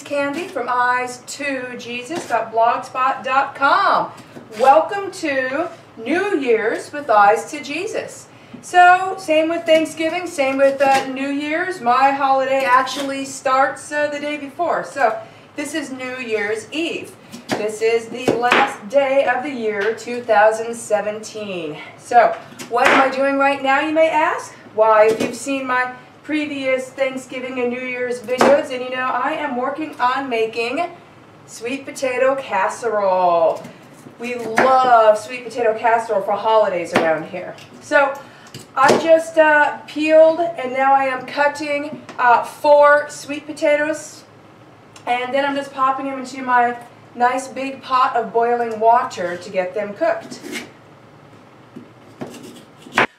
Candy from Eyes2Jesus.blogspot.com. Welcome to New Year's with Eyes2Jesus. So, same with Thanksgiving, same with New Year's. My holiday actually starts the day before. So, this is New Year's Eve. This is the last day of the year 2017. So, what am I doing right now, you may ask? Why, if you've seen my previous Thanksgiving and New Year's videos, and you know, I am working on making sweet potato casserole. We love sweet potato casserole for holidays around here. So, I just peeled, and now I am cutting 4 sweet potatoes, and then I'm just popping them into my nice big pot of boiling water to get them cooked.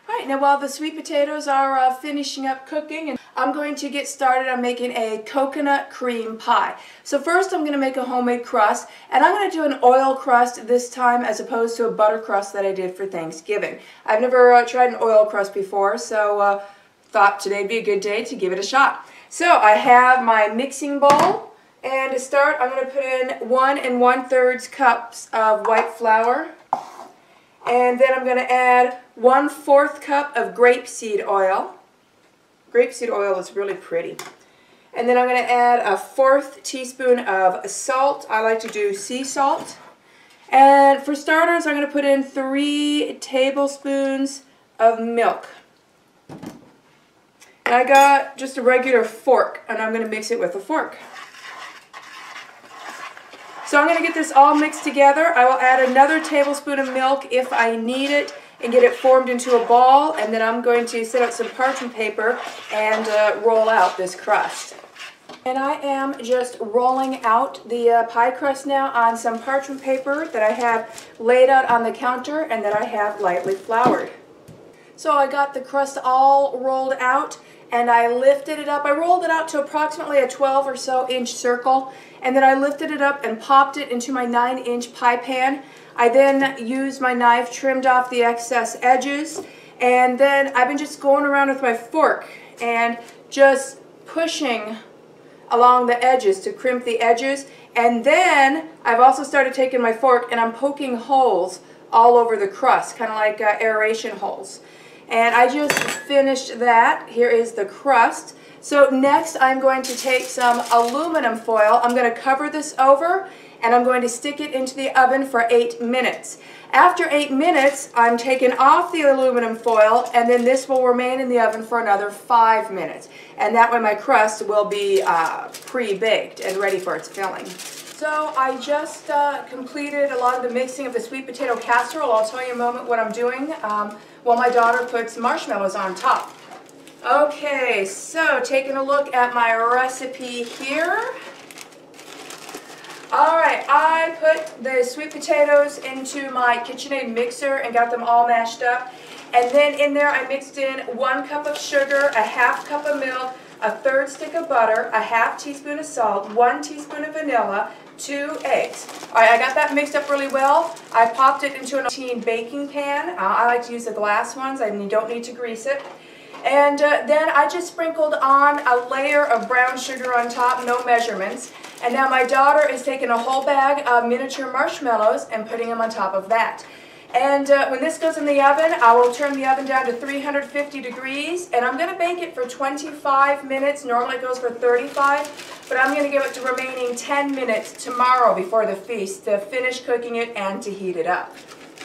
Alright, now while the sweet potatoes are finishing up cooking, I'm going to get started on making a coconut cream pie. So first I'm going to make a homemade crust, and I'm going to do an oil crust this time as opposed to a butter crust that I did for Thanksgiving. I've never tried an oil crust before, so thought today'd be a good day to give it a shot. So I have my mixing bowl, and to start I'm going to put in 1 1/3 cups of white flour. And then I'm going to add 1/4 cup of grapeseed oil. Grapeseed oil is really pretty. And then I'm going to add a 1/4 teaspoon of salt. I like to do sea salt. And for starters, I'm going to put in 3 tablespoons of milk. And I got just a regular fork, and I'm going to mix it with a fork. So I'm going to get this all mixed together. I will add another tablespoon of milk if I need it and get it formed into a ball, and then I'm going to set out some parchment paper and roll out this crust. And I am just rolling out the pie crust now on some parchment paper that I have laid out on the counter and that I have lightly floured. So I got the crust all rolled out, and I lifted it up. I rolled it out to approximately a 12 or so inch circle, and then I lifted it up and popped it into my 9-inch pie pan. I then used my knife, trimmed off the excess edges, and then I've been just going around with my fork and just pushing along the edges to crimp the edges. And then I've also started taking my fork and I'm poking holes all over the crust, kind of like aeration holes. And I just finished that. Here is the crust. So next I'm going to take some aluminum foil. I'm going to cover this over, and I'm going to stick it into the oven for 8 minutes. After 8 minutes, I'm taking off the aluminum foil, and then this will remain in the oven for another 5 minutes. And that way my crust will be pre-baked and ready for its filling. So I just completed a lot of the mixing of the sweet potato casserole. I'll tell you in a moment what I'm doing while my daughter puts marshmallows on top. Okay, so taking a look at my recipe here. Alright, I put the sweet potatoes into my KitchenAid mixer and got them all mashed up. And then in there I mixed in 1 cup of sugar, a 1/2 cup of milk, a 1/3 stick of butter, a 1/2 teaspoon of salt, 1 teaspoon of vanilla, 2 eggs. Alright, I got that mixed up really well. I popped it into an 18 baking pan. I like to use the glass ones. I mean, you don't need to grease it. And then I just sprinkled on a layer of brown sugar on top, no measurements. And now my daughter is taking a whole bag of miniature marshmallows and putting them on top of that. And when this goes in the oven, I will turn the oven down to 350 degrees, and I'm going to bake it for 25 minutes. Normally it goes for 35, but I'm going to give it the remaining 10 minutes tomorrow before the feast to finish cooking it and to heat it up.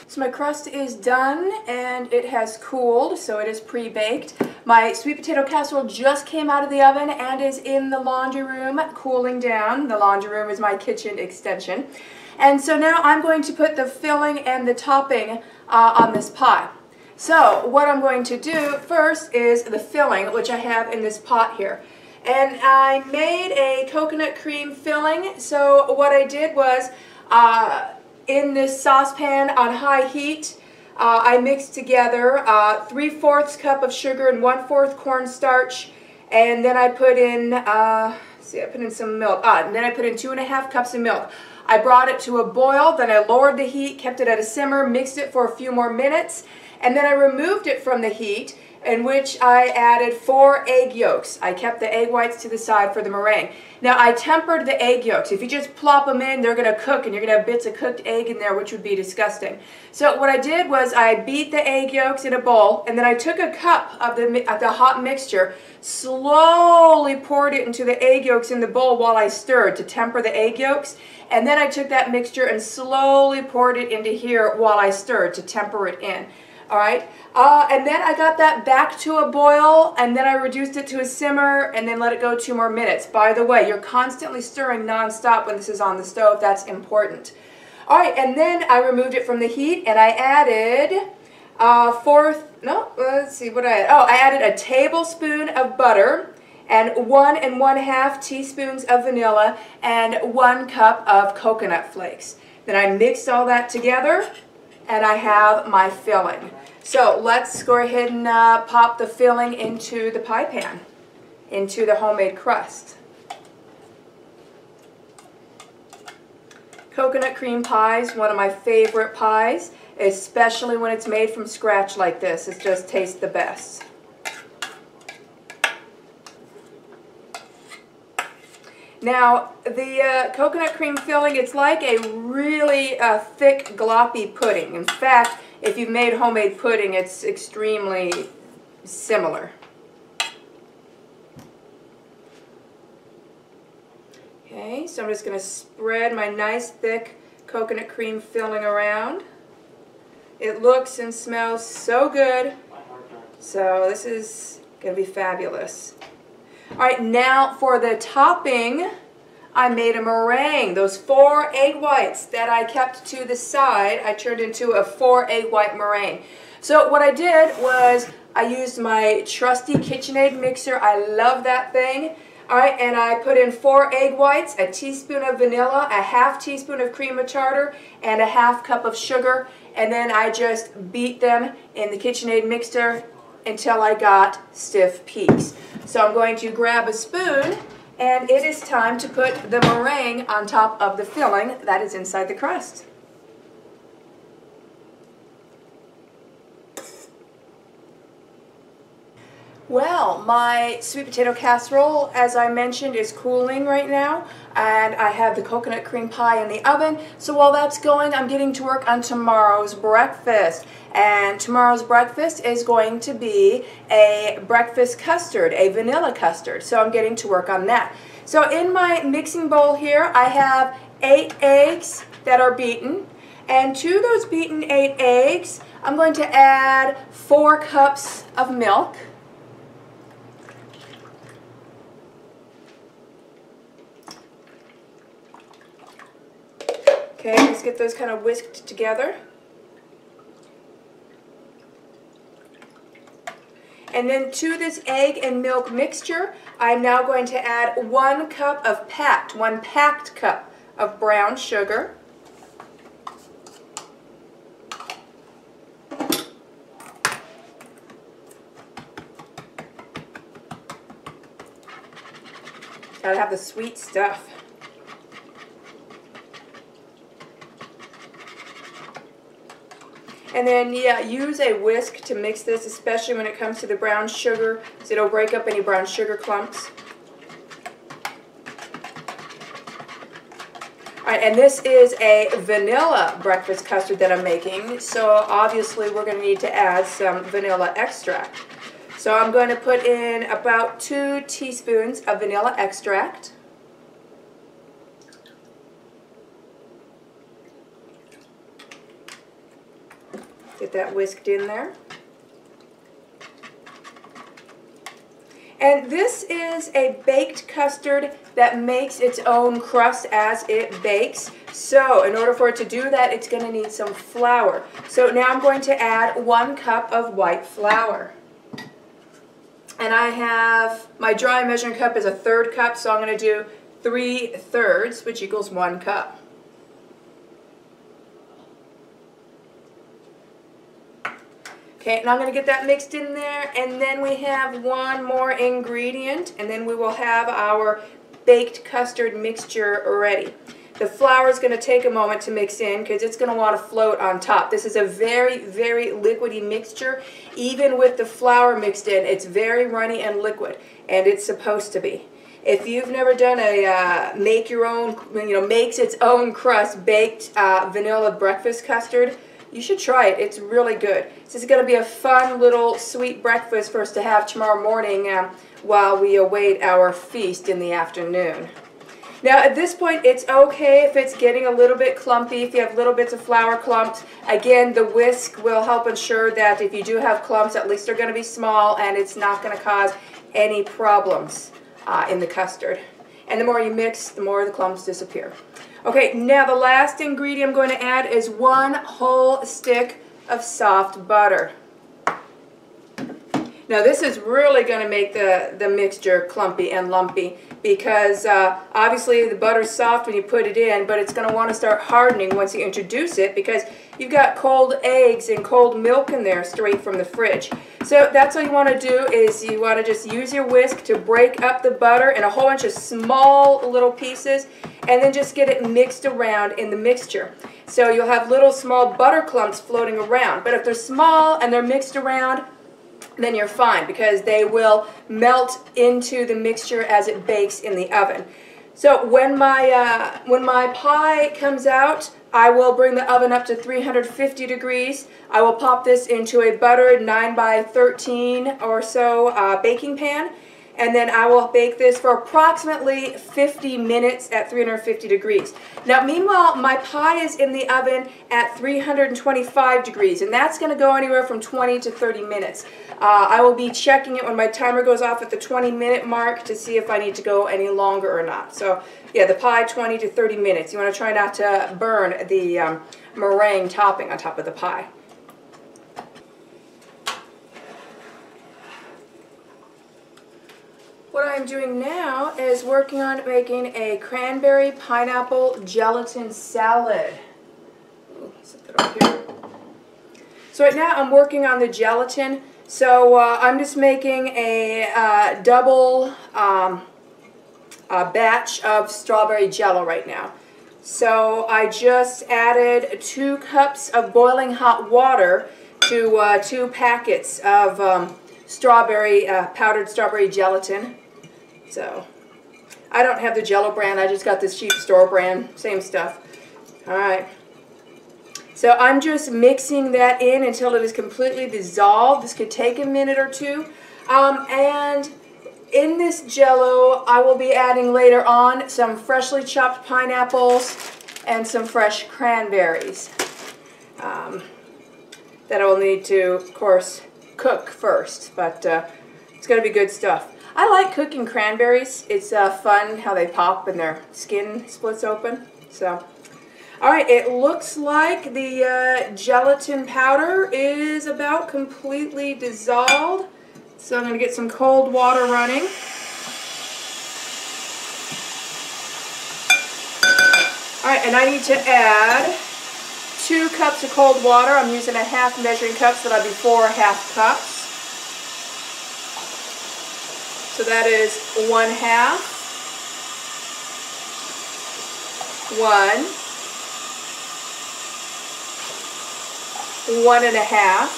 So my crust is done, and it has cooled, so it is pre-baked. My sweet potato casserole just came out of the oven and is in the laundry room cooling down. The laundry room is my kitchen extension. And so now I'm going to put the filling and the topping on this pie. So what I'm going to do first is the filling, which I have in this pot here. And I made a coconut cream filling. So what I did was, in this saucepan on high heat, I mixed together 3/4 cup of sugar and 1/4 cornstarch, and then I put in, I put in some milk. And then I put in 2 1/2 cups of milk. I brought it to a boil, then I lowered the heat, kept it at a simmer, mixed it for a few more minutes, and then I removed it from the heat, in which I added 4 egg yolks. I kept the egg whites to the side for the meringue. Now I tempered the egg yolks. If you just plop them in, they're going to cook and you're going to have bits of cooked egg in there, which would be disgusting. So what I did was I beat the egg yolks in a bowl, and then I took a cup of the hot mixture, slowly poured it into the egg yolks in the bowl while I stirred to temper the egg yolks, and then I took that mixture and slowly poured it into here while I stirred to temper it in. Alright, and then I got that back to a boil, and then I reduced it to a simmer, and then let it go 2 more minutes. By the way, you're constantly stirring non-stop when this is on the stove. That's important. Alright, and then I removed it from the heat, and I added I added a tablespoon of butter, and 1 1/2 teaspoons of vanilla, and 1 cup of coconut flakes. Then I mixed all that together, and I have my filling. So let's go ahead and pop the filling into the pie pan, into the homemade crust. Coconut cream pie is one of my favorite pies, especially when it's made from scratch like this. It just tastes the best. Now, the coconut cream filling, it's like a really thick, gloppy pudding. In fact, if you've made homemade pudding, it's extremely similar. Okay, so I'm just going to spread my nice, thick coconut cream filling around. It looks and smells so good. So this is going to be fabulous. Alright, now for the topping, I made a meringue. Those 4 egg whites that I kept to the side, I turned into a 4 egg white meringue. So what I did was I used my trusty KitchenAid mixer. I love that thing. Alright, and I put in 4 egg whites, a teaspoon of vanilla, a 1/2 teaspoon of cream of tartar, and a 1/2 cup of sugar. And then I just beat them in the KitchenAid mixer until I got stiff peaks. So I'm going to grab a spoon, and it is time to put the meringue on top of the filling that is inside the crust. Well, my sweet potato casserole, as I mentioned, is cooling right now, and I have the coconut cream pie in the oven. So while that's going, I'm getting to work on tomorrow's breakfast. And tomorrow's breakfast is going to be a breakfast custard, a vanilla custard. So I'm getting to work on that. So in my mixing bowl here, I have 8 eggs that are beaten. And to those beaten 8 eggs, I'm going to add 4 cups of milk. Okay, let's get those kind of whisked together. And then to this egg and milk mixture, I'm now going to add 1 cup of one packed cup of brown sugar. Gotta have the sweet stuff. And then, yeah, use a whisk to mix this, especially when it comes to the brown sugar, so it'll break up any brown sugar clumps. Alright, and this is a vanilla breakfast custard that I'm making, so obviously we're going to need to add some vanilla extract. So I'm going to put in about 2 teaspoons of vanilla extract. Get that whisked in there. And this is a baked custard that makes its own crust as it bakes. So in order for it to do that, it's going to need some flour. So now I'm going to add 1 cup of white flour. And I have, my dry measuring cup is a 1/3 cup, so I'm going to do 3/3, which equals 1 cup. Okay, and I'm going to get that mixed in there, and then we have 1 more ingredient, and then we will have our baked custard mixture ready. The flour is going to take a moment to mix in because it's going to want to float on top. This is a very, very liquidy mixture. Even with the flour mixed in, it's very runny and liquid, and it's supposed to be. If you've never done a make your own, makes its own crust baked vanilla breakfast custard, you should try it. It's really good. This is going to be a fun little sweet breakfast for us to have tomorrow morning while we await our feast in the afternoon. Now at this point it's okay if it's getting a little bit clumpy, if you have little bits of flour clumps. Again, the whisk will help ensure that if you do have clumps, at least they're going to be small and it's not going to cause any problems in the custard. And the more you mix, the more the clumps disappear. Okay, now the last ingredient I'm going to add is 1 whole stick of soft butter. Now this is really going to make the mixture clumpy and lumpy because obviously the butter's soft when you put it in, but it's going to want to start hardening once you introduce it because you've got cold eggs and cold milk in there straight from the fridge. So that's all you want to do is you want to just use your whisk to break up the butter in a whole bunch of small little pieces and then just get it mixed around in the mixture. So you'll have little small butter clumps floating around, but if they're small and they're mixed around, then you're fine because they will melt into the mixture as it bakes in the oven. So when my pie comes out, I will bring the oven up to 350 degrees. I will pop this into a buttered 9 by 13 or so baking pan, and then I will bake this for approximately 50 minutes at 350 degrees. Now meanwhile, my pie is in the oven at 325 degrees, and that's going to go anywhere from 20 to 30 minutes. I will be checking it when my timer goes off at the 20-minute mark to see if I need to go any longer or not. So yeah, the pie 20 to 30 minutes. You want to try not to burn the meringue topping on top of the pie. What I'm doing now is working on making a cranberry pineapple gelatin salad. Ooh, set that up here. So right now I'm working on the gelatin. So I'm just making a double batch of strawberry jello right now. So I just added 2 cups of boiling hot water to 2 packets of powdered strawberry gelatin. So I don't have the Jello brand, I just got this cheap store brand, same stuff. Alright. So I'm just mixing that in until it is completely dissolved. This could take a minute or two. And in this Jello, I will be adding later on some freshly chopped pineapples and some fresh cranberries that I will need to, of course, cook first. But it's going to be good stuff. I like cooking cranberries. It's fun how they pop and their skin splits open. So, alright, it looks like the gelatin powder is about completely dissolved. So I'm going to get some cold water running. Alright, and I need to add 2 cups of cold water. I'm using a half measuring cup, so that'll be 4 half cups. So that is 1/2, 1, 1.5,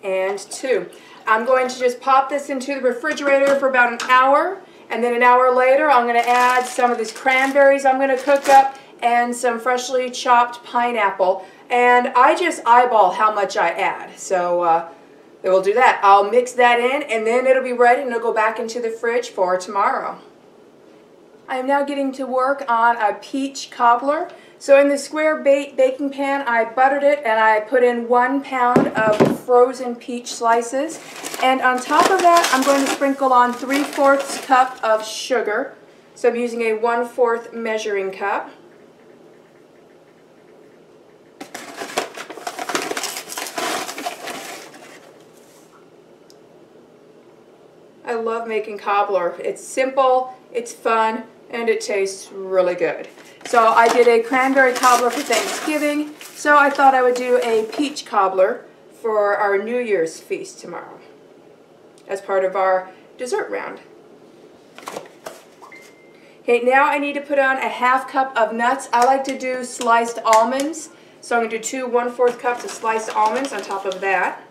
and 2. I'm going to just pop this into the refrigerator for about an hour, and then an hour later I'm going to add some of these cranberries I'm going to cook up and some freshly chopped pineapple. And I just eyeball how much I add. So we'll do that. I'll mix that in and then it'll be ready and it'll go back into the fridge for tomorrow. I am now getting to work on a peach cobbler. So in the square baking pan, I buttered it and I put in 1 pound of frozen peach slices. And on top of that, I'm going to sprinkle on 3/4 cup of sugar. So I'm using a 1/4 measuring cup. I love making cobbler. It's simple, it's fun, and it tastes really good. So I did a cranberry cobbler for Thanksgiving, so I thought I would do a peach cobbler for our New Year's feast tomorrow as part of our dessert round. Okay, now I need to put on a half cup of nuts. I like to do sliced almonds. So I'm going to do 2 1/4 cups of sliced almonds on top of that.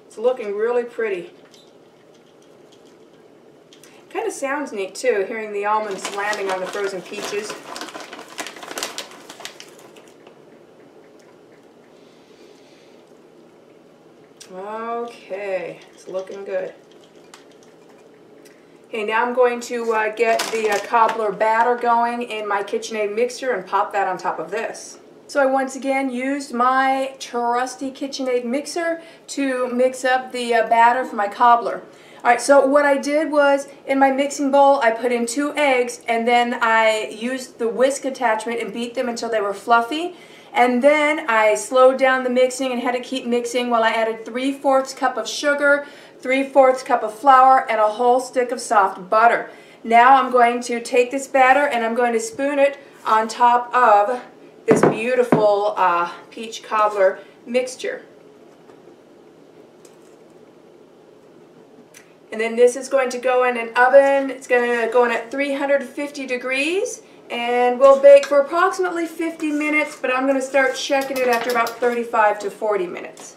It's looking really pretty. Kind of sounds neat too, hearing the almonds landing on the frozen peaches. Okay, it's looking good. Okay, now I'm going to get the cobbler batter going in my KitchenAid mixer and pop that on top of this. So I once again used my trusty KitchenAid mixer to mix up the batter for my cobbler. Alright, so what I did was, in my mixing bowl, I put in 2 eggs, and then I used the whisk attachment and beat them until they were fluffy. And then I slowed down the mixing and had to keep mixing while I added 3/4 cup of sugar, 3/4 cup of flour, and a whole stick of soft butter. Now I'm going to take this batter and I'm going to spoon it on top of this beautiful peach cobbler mixture. And then this is going to go in an oven. It's going to go in at 350 degrees. And we'll bake for approximately 50 minutes, but I'm going to start checking it after about 35 to 40 minutes.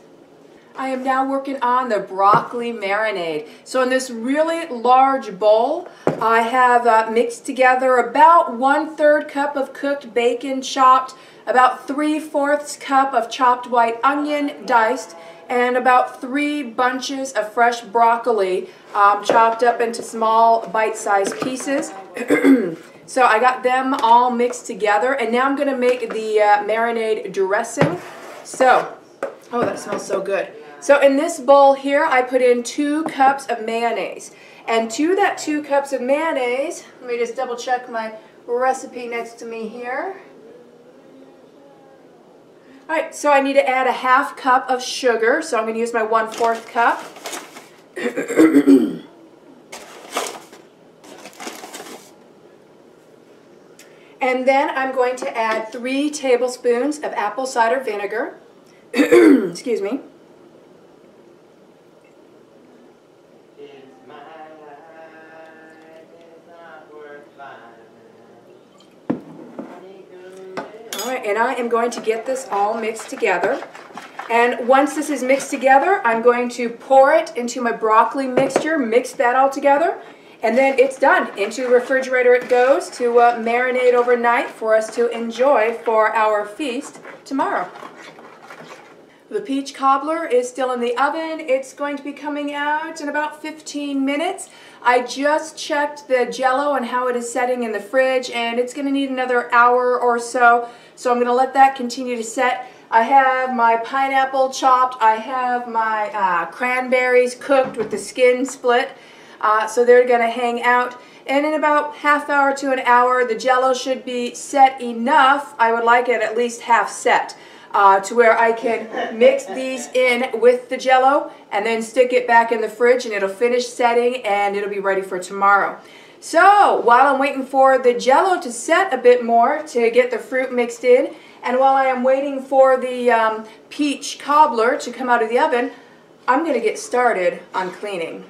I am now working on the broccoli marinade. So in this really large bowl, I have mixed together about 1/3 cup of cooked bacon chopped, about 3/4 cup of chopped white onion diced, and about 3 bunches of fresh broccoli chopped up into small bite-sized pieces. So I got them all mixed together, and now I'm going to make the marinade dressing. So, oh, that smells so good. So in this bowl here, I put in 2 cups of mayonnaise. And to that 2 cups of mayonnaise, let me just double check my recipe next to me here. Alright, so I need to add a half cup of sugar, so I'm going to use my 1/4 cup. And then I'm going to add 3 tablespoons of apple cider vinegar. Excuse me. Alright, and I am going to get this all mixed together. And once this is mixed together, I'm going to pour it into my broccoli mixture, mix that all together, and then it's done. Into the refrigerator it goes to marinate overnight for us to enjoy for our feast tomorrow. The peach cobbler is still in the oven. It's going to be coming out in about 15 minutes. I just checked the Jell-O and how it is setting in the fridge, and it's going to need another hour or so. So I'm going to let that continue to set. I have my pineapple chopped. I have my cranberries cooked with the skin split. So they're going to hang out. And in about half hour to an hour, the Jell-O should be set enough. I would like it at least half set. To where I can mix these in with the Jell-O and then stick it back in the fridge, and it'll finish setting and it'll be ready for tomorrow. So while I'm waiting for the Jell-O to set a bit more to get the fruit mixed in, and while I am waiting for the peach cobbler to come out of the oven, I'm going to get started on cleaning.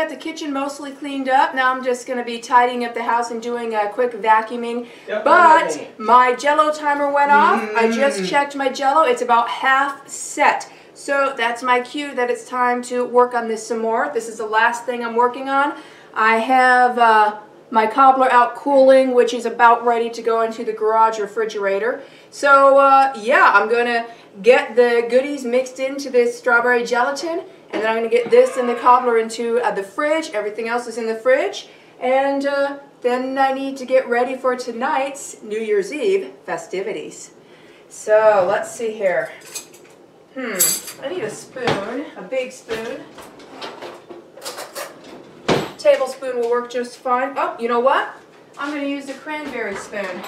got the kitchen mostly cleaned up. Now I'm just going to be tidying up the house and doing a quick vacuuming. Yep, but my Jell-O timer went off. I just checked my Jell-O. It's about half set. So that's my cue that it's time to work on this some more. This is the last thing I'm working on. I have my cobbler out cooling, which is about ready to go into the garage refrigerator. So yeah, I'm going to get the goodies mixed into this strawberry gelatin, and then I'm going to get this and the cobbler into the fridge. Everything else is in the fridge. And then I need to get ready for tonight's New Year's Eve festivities. So let's see here. I need a spoon, a big spoon. Tablespoon will work just fine. Oh, you know what? I'm going to use the cranberry spoon.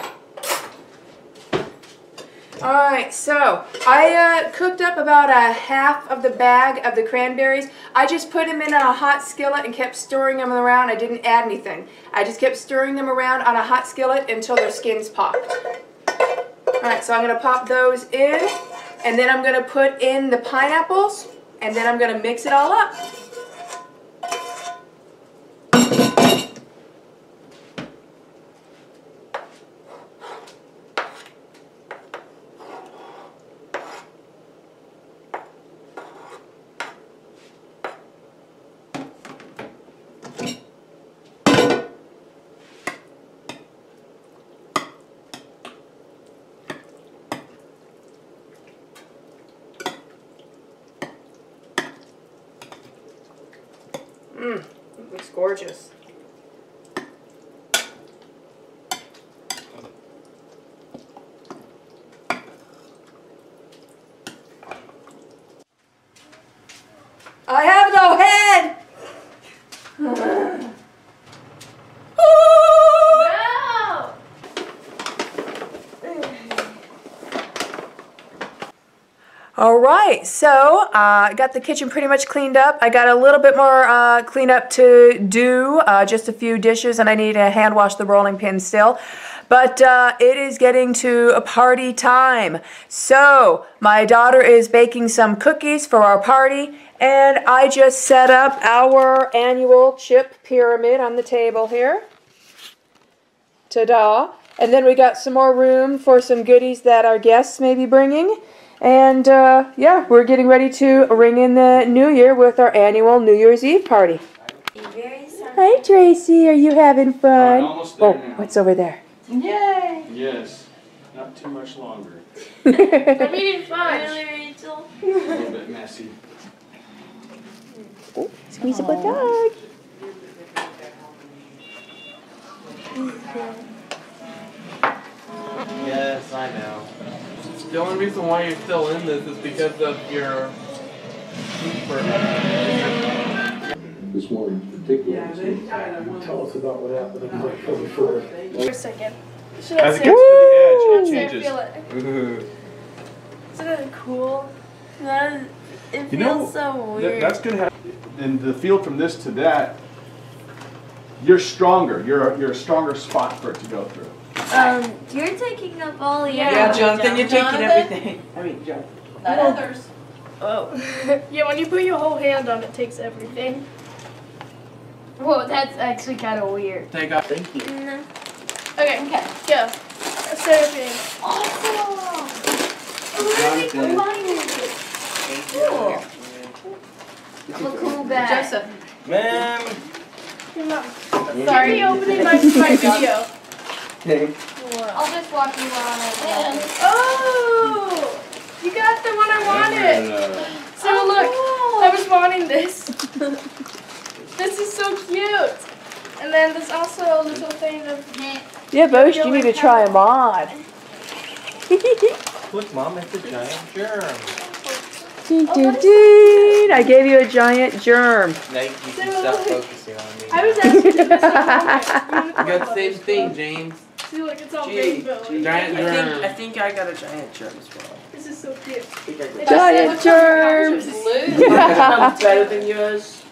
Alright, so I cooked up about a half of the bag of the cranberries. I just put them in a hot skillet and kept stirring them around. I didn't add anything. I just kept stirring them around on a hot skillet until their skins popped. Alright, so I'm going to pop those in, and then I'm going to put in the pineapples, and then I'm going to mix it all up. It looks gorgeous. I have no head! No! Alright, so I got the kitchen pretty much cleaned up. I got a little bit more cleanup to do, just a few dishes, and I need to hand wash the rolling pin still. But it is getting to a party time. So my daughter is baking some cookies for our party, and I just set up our annual chip pyramid on the table here. Ta-da! And then we got some more room for some goodies that our guests may be bringing. And yeah, we're getting ready to ring in the new year with our annual New Year's Eve party. Hi Tracy, are you having fun? Almost there now. What's over there? Yay! Yes, not too much longer. I'm eating fudge. A little bit messy. Oh, squeeze up a dog. Yes, I know. The only reason why you're still in this is because of your This one in particular. Tell us about what happened on the before. For a second. As it gets to the edge, it changes. Isn't it cool? It You know, feels so weird. that's going to happen. In the field from this to that, you're stronger. You're a stronger spot for it to go through. You're taking up all the Yeah, Jonathan, you're taking everything. I mean, John. Not others. Oh. Yeah, when you put your whole hand on it, takes everything. Whoa, that's actually kind of weird. take off. Thank you. Okay, go. Surfing. Jonathan. Cool. I'm a cool guy. Joseph. Man. Sorry, opening my video. Okay. I'll just walk you on it. Oh! You got the one I wanted. So look, I was wanting this. This is so cute. And then there's also a little thing of Yeah, Bosh, you need to try them on. Look, Mom, it's a giant germ. I gave you a giant germ. Now you can stop focusing on me. I was asking if it's not You got the same thing, James. See, look, it's all Gee, rainbow. Giant germ. I think I got a giant germ as well. This is so cute. Giant germs. Mine's better than yours.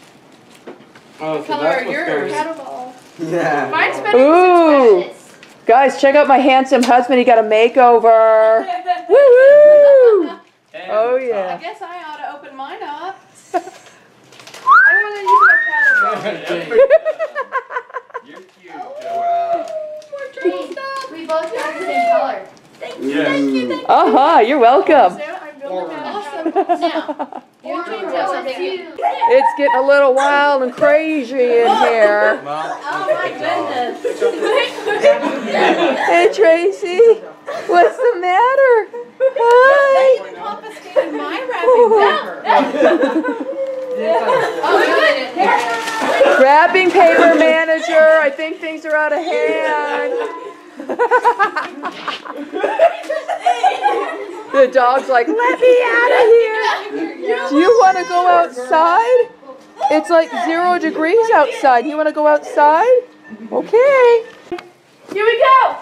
Oh, so that's what's going Out of all. Yeah. Mine's better Ooh. because it's wet. Guys, check out my handsome husband. He got a makeover. Woo-hoo! Oh, I yeah. guess I ought to open mine up. I want to use my paddle. You're cute. We both got the same color. Yes. Uh-huh, you're welcome. Sarah, I'm building that. Awesome. Now, you can tell us you. It's getting a little wild and crazy in here. Oh my goodness. Hey, Tracy. What's the matter? Hi. Confiscated my wrapping paper. Wrapping paper manager. I think things are out of hand. The dog's like, let me out of here. Do you want to go outside? It's like 0 degrees outside. You want to go outside? Okay. Here we go.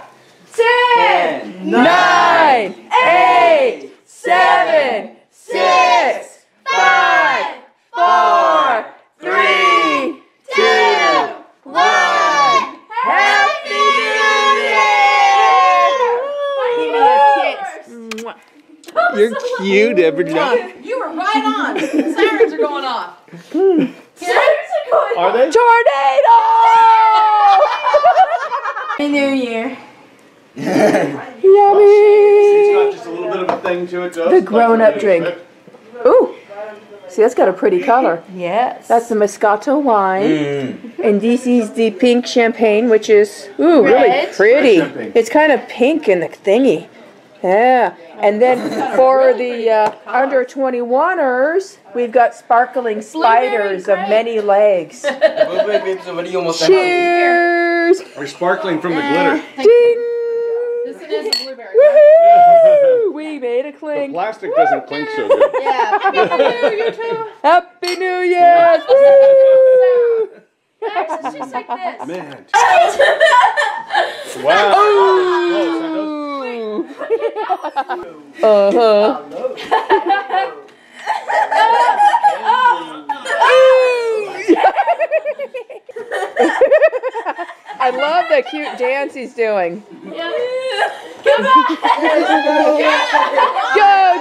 10, 9, 8, 7, 6, 5, 4, 3, 2, 1. Happy New Year! You're cute, Everett. You were right on. Sirens are going off. Are they? Tornado! Happy New Year. Yummy! It's got just a little bit of a thing to it, though. The grown-up drink. Ooh, see, that's got a pretty color. Yes. That's the Moscato wine. And this is the pink champagne, which is, ooh, really Red. pretty. Red champagne. It's kind of pink in the thingy. Yeah. And then for the under 21ers, we've got sparkling spiders of many legs. Cheers! We're sparkling from the glitter. Ding! This is a blueberry. Woohoo! We made a The clink. plastic doesn't clink so good. Yeah. Happy New Year, you two. Happy New Year! Woo! Max, it's just like this. Man. Wow. Uh-huh. I love the cute dance he's doing. Go,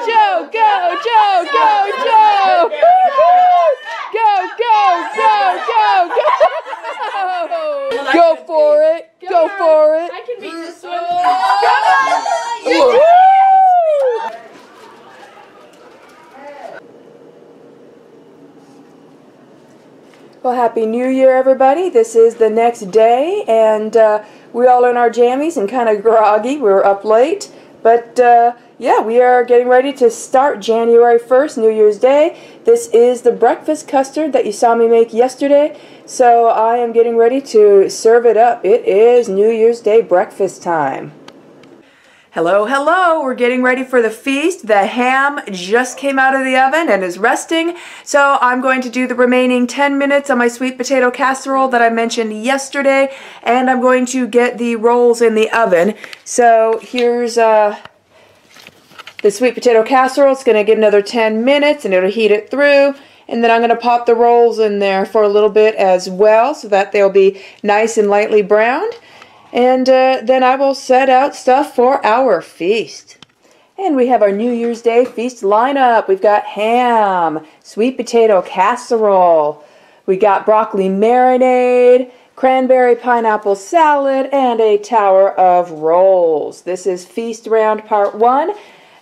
Joe! Go, Joe! Go, Joe! Go, go, go, go, go! Go for it! Go for it! I can beat this one. Woo! Well, Happy New Year, everybody. This is the next day, and we're all in our jammies and kind of groggy. We were up late, but yeah, we are getting ready to start January 1st, New Year's Day. This is the breakfast custard that you saw me make yesterday, so I am getting ready to serve it up. It is New Year's Day breakfast time. Hello, hello. We're getting ready for the feast. The ham just came out of the oven and is resting. So I'm going to do the remaining 10 minutes on my sweet potato casserole that I mentioned yesterday. And I'm going to get the rolls in the oven. So here's the sweet potato casserole. It's going to get another 10 minutes and it'll heat it through. And then I'm going to pop the rolls in there for a little bit as well so that they'll be nice and lightly browned. And then I will set out stuff for our feast. And we have our New Year's Day feast lineup. We've got ham, sweet potato casserole. We got broccoli marinade, cranberry pineapple salad, and a tower of rolls. This is Feast Round Part 1.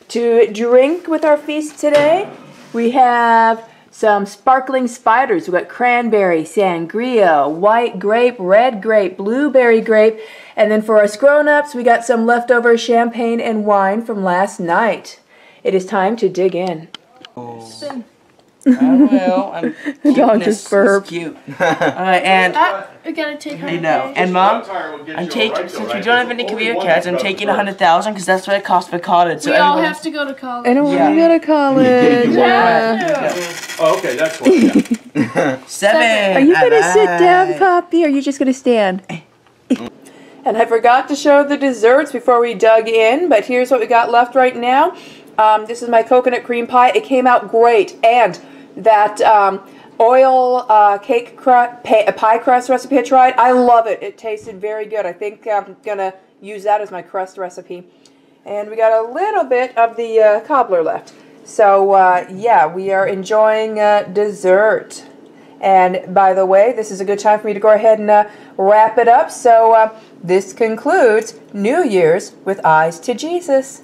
To drink with our feast today, we have some sparkling spiders. We've got cranberry, sangria, white grape, red grape, blueberry grape. And then for us grown-ups, we got some leftover champagne and wine from last night. It is time to dig in. I'm Dog just burped. cute. And We gotta take her. I know. And Mom, I'm taking, since we don't have any career cards, I'm taking 100,000 because that's what it costs for college. So We all everyone- have to go to college. I don't want to go to college. Oh, okay, that's what. Yeah. 7. Are you going to sit down, Poppy, or are you just going to stand? And I forgot to show the desserts before we dug in, but here's what we got left right now. This is my coconut cream pie. It came out great. And that oil cake pie crust recipe I tried, I love it. It tasted very good. I think I'm going to use that as my crust recipe. And we got a little bit of the cobbler left. So, yeah, we are enjoying dessert. And by the way, this is a good time for me to go ahead and wrap it up. So this concludes New Year's with Eyes to Jesus.